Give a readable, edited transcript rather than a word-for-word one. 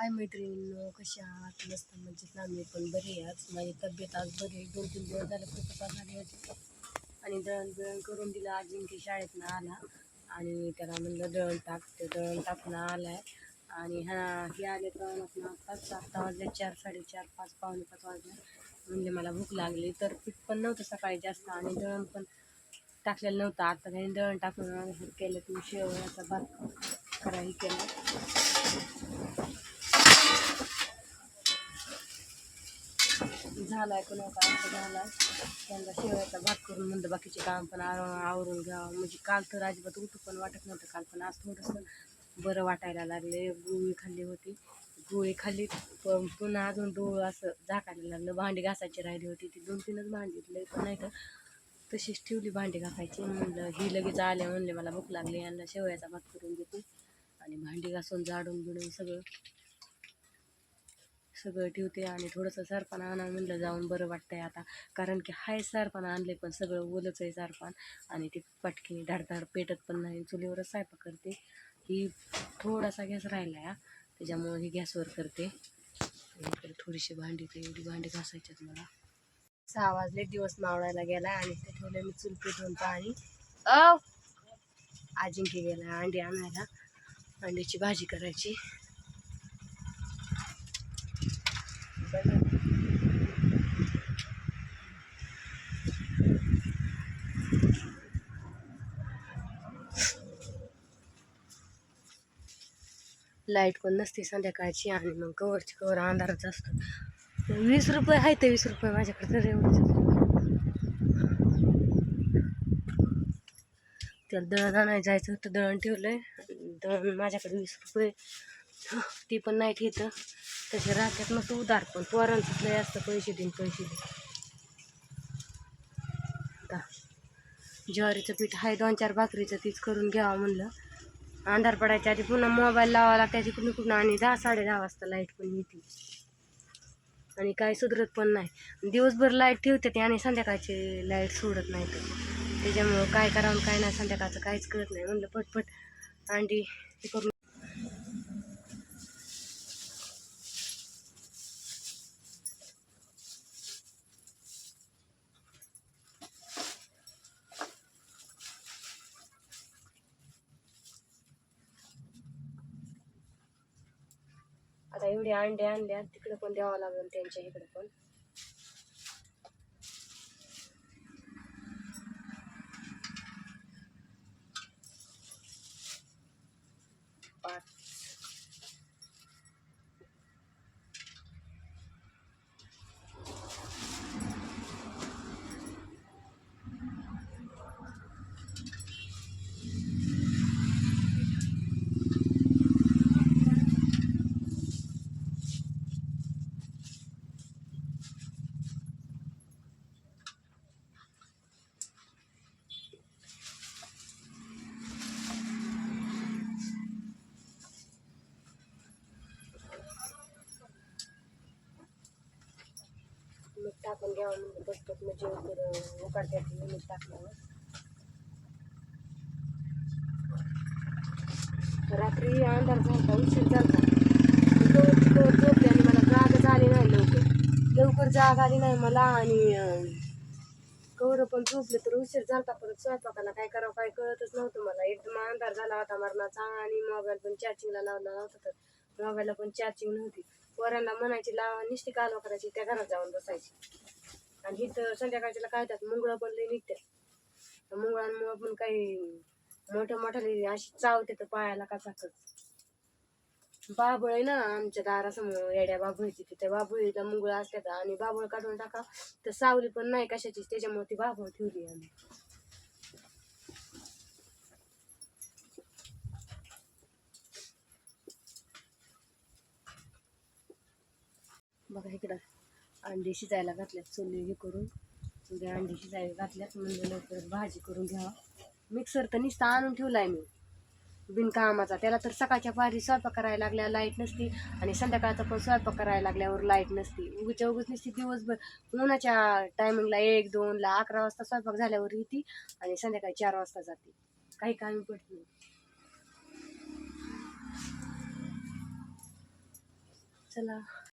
हाय मैत्रिणींनो, कशा आहात? मस्त मजेत आम्ही पण बरी आहे. आज माझी तब्येत आज बरी आहे. 2-3 दिवस झालं खूपच आजारी होती आणि दळण करून दिलं. अजिंक्य शाळेतनं आला आणि त्याला म्हणलं दळण टाक. ते दळण टाकून आलाय आणि हे आले दळणातून आत्ताच 7 वाजले, 4, 4:30, 5, पावणे 5 वाजले. म्हणले मला भूक लागली. तर पीठ पण नव्हतं सकाळी जास्त आणि दळण पण टाकलेलं नव्हतं. आता त्याने दळण टाकून केलं की शेवयाचा भात करायला केला. झालाय कोणाचा अर्थ झालाय. त्यांना शेवयाचा भात करून म्हणलं बाकीचे काम पण आवरून घ्यावं. म्हणजे काल तर अजिबात उठू पण वाटत नव्हतं. काल पण आज थोडंसं बरं वाटायला लागले. गोळी खाल्ली होती, गोळी खाल्ली पण पुन्हा अजून डोळं असं झाकायला लागलं. भांडी घासायची राहिली होती, ती 2-3च भांडी लई पण नाही तर तशीच ठेवली भांडी घासायची. म्हणलं ही लगेच आले, म्हणले मला भूक लागली, यांना शेवयाचा भात करून देते आणि भांडी घासून झाडून बिडून सगळं ठेवते आणि थोडंसं सरपण आणा म्हणलं जाऊन, बरं वाटतंय आता. कारण की हाय सरपण आणले पण सगळं ओलंच आहे सरपण आणि ते पटकीने धडधड पेटत पण नाही. चुलीवरच स्वयंपाक करते. ही थोडासा गॅस राहिला आहे, त्याच्यामुळे ही गॅसवर करते. इकडे थोडीशी भांडी, तर एवढी भांडी घासायच्यात मला. 6 वाजले, दिवस मावळायला गेला आणि ते ठेवलं मी चूल पेटवून पाणी. अजिंक्य गेला अंडी आणायला, अंड्याची भाजी करायची. लाईट पण नसते संध्याकाळची आणि मग कवरची कवर अंधारच असतो. 20 रुपये आहे, तर 20 रुपये माझ्याकडे तर एवढंच. त्याला दळण आणायला जायचं होतं, दळण ठेवलंय. दळण माझ्याकडे 20 रुपये ती पण नाही ठेवतं. तसे राहतात मग उधार, पण पोरांचं लय असतं पैसे देईन. आता ज्वारीचं पीठ आहे, 2-4 भाकरीचं तीच करून घ्यावं म्हणलं. अंधार पडायच्या आधी पुन्हा मोबाईल लावावा लागते कुठून आणि 10-10:30 वाजता लाईट पण येते आणि काय सुधरत पण नाही. दिवसभर लाईट ठेवते आणि संध्याकाळची लाईट सोडत नाही. तर त्याच्यामुळं काय करावं काय नाही संध्याकाळचं काहीच कळत नाही. म्हणलं पटपट अंडी हे करून. आता एवढे अंडे आणल्या, तिकडे पण द्यावं लागेल त्यांच्या इकडे पण. मीठ टाकून घ्यावं म्हणजे पटपट म्हणजे उकडत्यात मीठ टाकल्यावर. रात्री अंधार झाला, उशीर झाला, झोपले आणि मला जागच आली नाही. लवकर जाग आली नाही मला आणि कवर पण झोपले तर उशीर झाला. परत स्वयंपाकाला काय करावं काय कळतच नव्हतं मला. एकदम अंधार झाला होता मरणाचा आणि मोबाईल पण चार्जिंगला लावला नव्हता, तर मोबाईलला पण चार्जिंग नव्हती. पोरांना म्हणायची लावा, निष्ठी कालवा करायची, त्या घरात जाऊन बसायची. आणि इथं संध्याकाळच्याला काय त्यात मुंगळं पण लई निघतात. मुंगळांमुळं पण काही मोठ्या अशी चावते तर पायाला कचाकच. बाबळ आहे ना आमच्या दारासमोर, येड्या बाबळीची, तिथे बाबळीला मुंगळं असतात आणि बाबळ काढून टाका तर सावली पण नाही कशाची, त्याच्यामुळे ती बाबळ ठेवली आम्ही. बघा इकडं अंडी शिजायला घातल्यात, चुली हे करून उद्या अंडी शिजायला घातल्यात. म्हणजे लवकर भाजी करून घ्यावा. मिक्सर तर नुसता आणून ठेवलाय मी बिनकामाचा. त्याला तर सकाळच्या पारी स्वयंपाक करायला लागल्या लाईट नसती आणि संध्याकाळचा पण स्वयंपाक करायला लागल्यावर लाईट नसती. उगीच नसती दिवसभर उन्हाच्या टायमिंगला 1-2ला 11 वाजता स्वयंपाक झाल्यावर येते आणि संध्याकाळी 4 वाजता जाते. काही कामी पडत नाही. चला